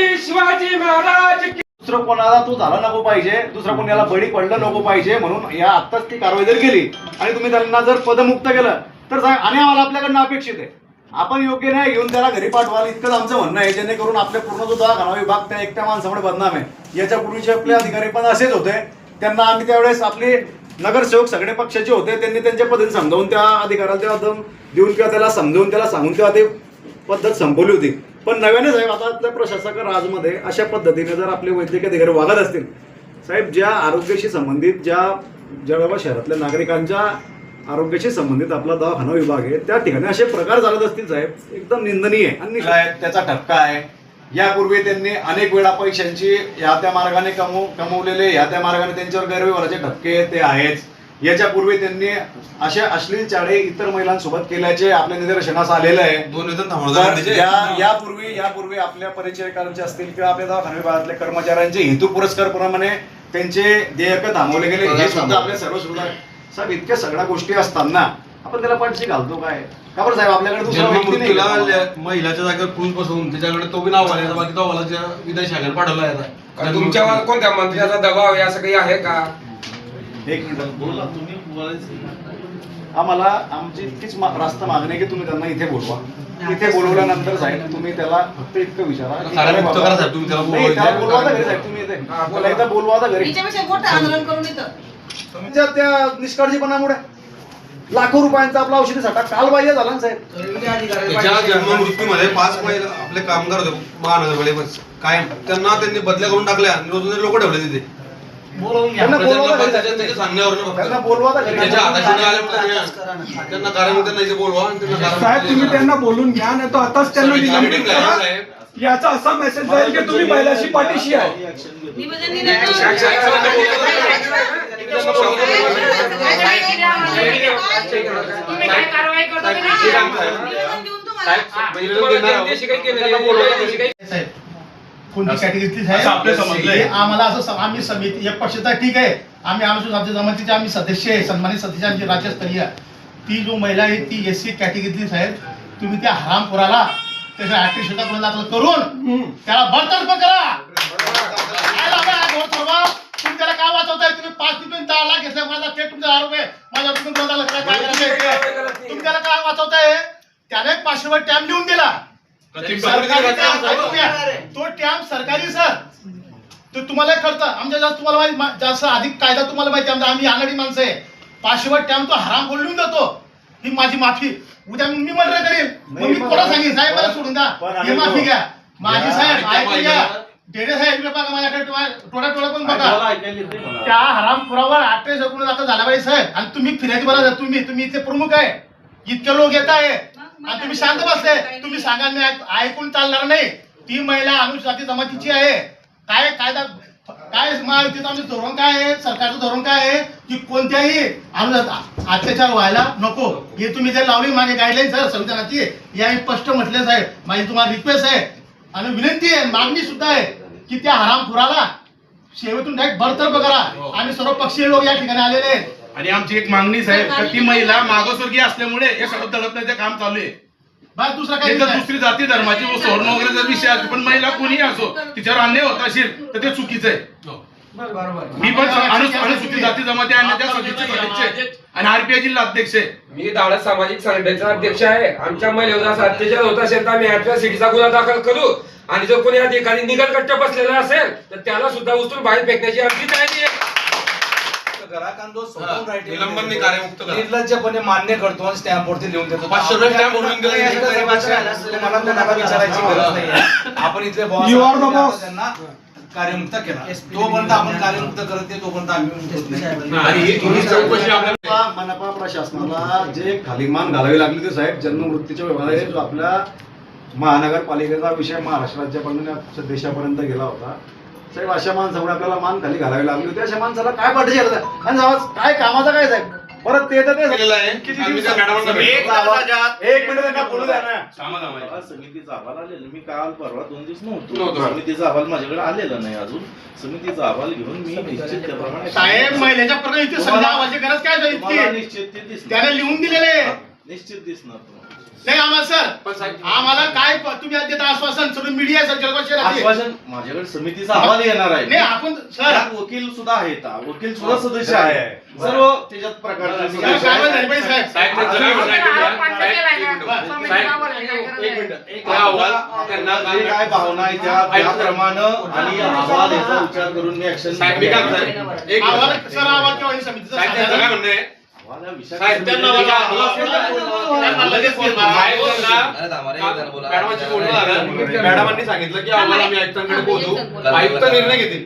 छत्रपती शिवाजी महाराज की. दुसरं कोणाला तो झाला नको पाहिजे, दुसरं कोणाला बळी पडलं नको पाहिजे म्हणून या आत्ताच ती कारवाई जर केली आणि तुम्ही त्यांना जर पदमुक्त केलं तर आणि आम्हाला आपल्याकडनं अपेक्षित आहे आपण योग्य नाही घेऊन त्याला घरी पाठवाल इतकंच आमचं म्हणणं आहे, जेणेकरून आपल्या पूर्ण जो दवाखाना विभाग त्या एकट्या माणसामुळे बदनाम आहे. याच्यापूर्वीचे आपले अधिकारी पण असेच होते, त्यांना आम्ही त्यावेळेस आपले नगरसेवक सगळे पक्षाचे होते, त्यांनी त्यांच्या पद्धतीने समजावून त्या अधिकाऱ्याला तेव्हा दम देऊन किंवा त्याला समजावून त्याला सांगून तेव्हा ते पद्धत संपवली होती. पण नव्याने साहेब आता आपल्या प्रशासक राजमध्ये अशा पद्धतीने जर आपले वैद्यकीय अधिकारी वागत असतील साहेब, ज्या आरोग्याशी संबंधित ज्या जळगाव शहरातल्या नागरिकांच्या आरोग्याशी संबंधित आपला दवाखाना विभाग आहे त्या ठिकाणी असे प्रकार चालत असतील साहेब, एकदम निंदनीय आणि त्याचा ठपका आहे. यापूर्वी त्यांनी अनेक वेळा पैशांची या त्या मार्गाने कमवलेले या त्या मार्गाने त्यांच्यावर गैरव्यवहाराचे ठपके ते आहेच. याच्यापूर्वी त्यांनी अशा अश्लील चाळे इतर महिलांसोबत केल्याचे आपल्या निदर्शनास आलेलं आहे. यापूर्वी आपल्या परिचयकारांचे असतील किंवा आपल्या दवाखाना विभागातल्या कर्मचाऱ्यांचे हेतू पुरस्कार प्रमाणे त्यांचे देयक थांबवले गेले हे सुद्धा आपल्या सर्व सुद्धा साहेब. इतक्या सगळ्या गोष्टी असताना आपण त्याला पाठशी घालतो काय का बरं साहेब? आपल्याकडे दुसरा व्यक्ती नाही, महिलाच्या जागेवर क्रूज बसवून त्याच्याकडे तो बी नाव आले बाकी तो विदेश शाखेला पाठवला आहे. तुमच्यावर कोणत्या मंत्र्याचा दबाव आहे असं काही आहे का? एक मिनिट बोला तुम्ही. आम्हाला आमची इतकीच रास्त मागणी आहे की तुम्ही त्यांना इथे बोलवा. इथे बोलवल्यानंतर साहेब तुम्ही त्याला फक्त इतकं विचारा तुम्ही त्याला बोलवा घरी साहेब, तुम्ही इथे त्याला एकदा बोलवा घरी. तुमच्या त्या निष्काळजीपणामुळे लाखो रुपयांचा आपला औषधी साठा कालबाह्य झाला ना साहेब. त्याच्या जन्ममृत्यूमध्ये 5 महिला आपले कामगार होते महानगरपालिके कायम, त्यांना त्यांनी बदल्या करून टाकल्या आणि रोजचे लोक ठेवले तिथे त्यांना बोलवा त्यांना कारण त्यांना इथे बोलवा साहेब तुम्ही त्यांना बोलून घ्या नाही तर आताच त्यांना निलंबित करा. याचा असा मेसेज जाईल की तुम्ही महिलाशी पाठीशी आहे. कोणती कॅटेगरीतली आहे आम्हाला असं आम्ही समिती एक पक्षाचा ठीक आहे, आम्ही आमच्या जमातीचे आम्ही सदस्य आहे, सन्मानित सदस्य आमची राज्यस्तरीय. ती जो महिला आहे ती SC कॅटेगरीतली साहेब, तुम्ही त्या हरामखोराला त्याच्या अॅट्रिशनचा गुन्हा दाखल करून त्याला बडतर्फ करा. तुम्ही त्याला काय वाचवताय? तुम्ही 5 ते 10 लाख घेतले, माझा थेट तुमचा आरोप आहे. माझ्यावर तुम्ही 2 लाख काय करायचं? तुम्ही त्याला काय वाचवताय? त्याने 500 रुपये टॅम्प लिहून दिला. तो टॅम्प सरकारी सर, तो तुम्हाला कळतं. आमच्या जास्त तुम्हाला जास्त अधिक कायदा तुम्हाला माहिती. आम्ही आंगडी माणसं आहे. 500 रुपये टॅम्प तो हराम बोल लिहून देतो. ही माझी माफी. उद्या मी मर्डर करेल मग मी कोणा सांगेन साहेब मला सोडून द्या, ही माफी घ्या माझी साहेब. ऐकून घ्या डेडे साहेब, बघा माझ्याकडे टोळा पण बघा. त्या हरामखोरावर 28 गुन्हा दाखल झाला पाहिजे साहेब. आणि तुम्ही फिर्यादी बना, तुम्ही इथे प्रमुख आहे, इतके लोक येत आहे आणि तुम्ही शांत बसले. तुम्ही सांगा मी ऐकून चालणार नाही. ती महिला अनुसूचित जमातीची आहे. काय कायदा काय महायुतीचं आमचं धोरण काय आहे, सरकारचं धोरण काय आहे की कोणत्याही अत्याचार व्हायला नको हे तुम्ही जे लावली माझी गाईडलाईन सर संविधानाची या स्पष्ट म्हटले साहेब. माझी तुम्हाला रिक्वेस्ट आहे आणि विनंती आहे, मागणी सुद्धा आहे की त्या हरामखोराला सेवेतून डायरेक्ट बडतर्फ करा. आम्ही सर्व पक्षीय लोक या ठिकाणी आलेले आहेत. आणि आमची एक मागणी साहेब, ती महिला मागासवर्गीय असल्यामुळे हे सगळं दडपण्याचं काम चालू आहे. बस दुसरा काही दुसरी जाती धर्माची सोडणं वगैरे जर विषय असतो, पण महिला कोणीही असो तिच्यावर अन्याय होत असेल तर ते चुकीचं आहे. मी पण अनुसूचित जाती जमाती आणि त्या सदस्य आणि RPI जिल्हा अध्यक्ष आहे. मी धावडा सामाजिक संघटनेचा अध्यक्ष आहे. आमच्या महिलेवर असा अत्याचार होत असेल तर आम्ही ऍट्रॉसिटीचा गुन्हा दाखल करू आणि जर कोणी अधिकारी निगलकट्ट बसलेला असेल तर त्याला सुद्धा उचलून बाहेर फेकण्याची आमची तयारी आहे. निलंबनने कार्यमुक्त करा. निर्लज्जपणे मान्य करतो आणि स्टॅम्पवरती लिहून देतो. 500 रुपये स्टॅम्प म्हणून मला कोणाला विचारायची गरज नाही. आपण इथले बॉस त्यांना कार्यमुक्त केला. तोपर्यंत आपण कार्यमुक्त करत नाही तोपर्यंत आम्ही मनपा प्रशासनाला जे खालीमान घालावी लागली ते साहेब जन्ममृत्यूच्या व्यवहारात जो आपल्या महानगरपालिकेचा विषय महाराष्ट्र राज्यापर्यंत देशापर्यंत गेला होता साहेब. अशा माणसामुळे आपल्याला मान खाली घालावी लागली होती. अशा माणसाला काय पाठीशी आणि काय कामाचा काय साहेब? परत ते तर किती दिवस एक मिनिट त्यांना बोलू द्या ना. समितीचा अहवाल आलेला मी काल परवा 2 दिवस नव्हतो. समितीचा अहवाल माझ्याकडे आलेला नाही अजून. समितीचा अहवाल घेऊन मी निश्चित त्याप्रमाणे साहेब महिलेच्या प्रकरणी इथे संध्या आवाजी गरज काय निश्चित त्याने लिहून दिलेले निश्चित दिसणार तुम्हाला. नाही आम्हाला सर आम्हाला काय तुम्ही आज देता आश्वासन सगळं मीडिया सर जळगाव शहरात आश्वासन माझ्याकडे समितीचा अहवाल येणार आहे. नाही आपण सर त्यात वकील सुद्धा आहेत, वकील सुद्धा सदस्य आहे, सर्व त्याच्यात प्रकारचे काय कारवाई झाली पाहिजे साहेब. जे काय भावना आहे त्याप्रमाणे आणि अहवाल याचा विचार करून मी ऍक्शन आम्हाला सर आवाज केव्हा ही समितीचा साधारण- मॅडमांनी सांगितलं की आम्हाला आम्ही आयुक्तांकडे पोहोचू, आयुक्त निर्णय घेतील.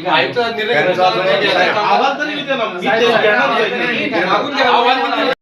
आयुक्त निर्णय घेण्याचा अहवाल तरी मी देणार. मी ते घेणार नाही. मागून घ्या.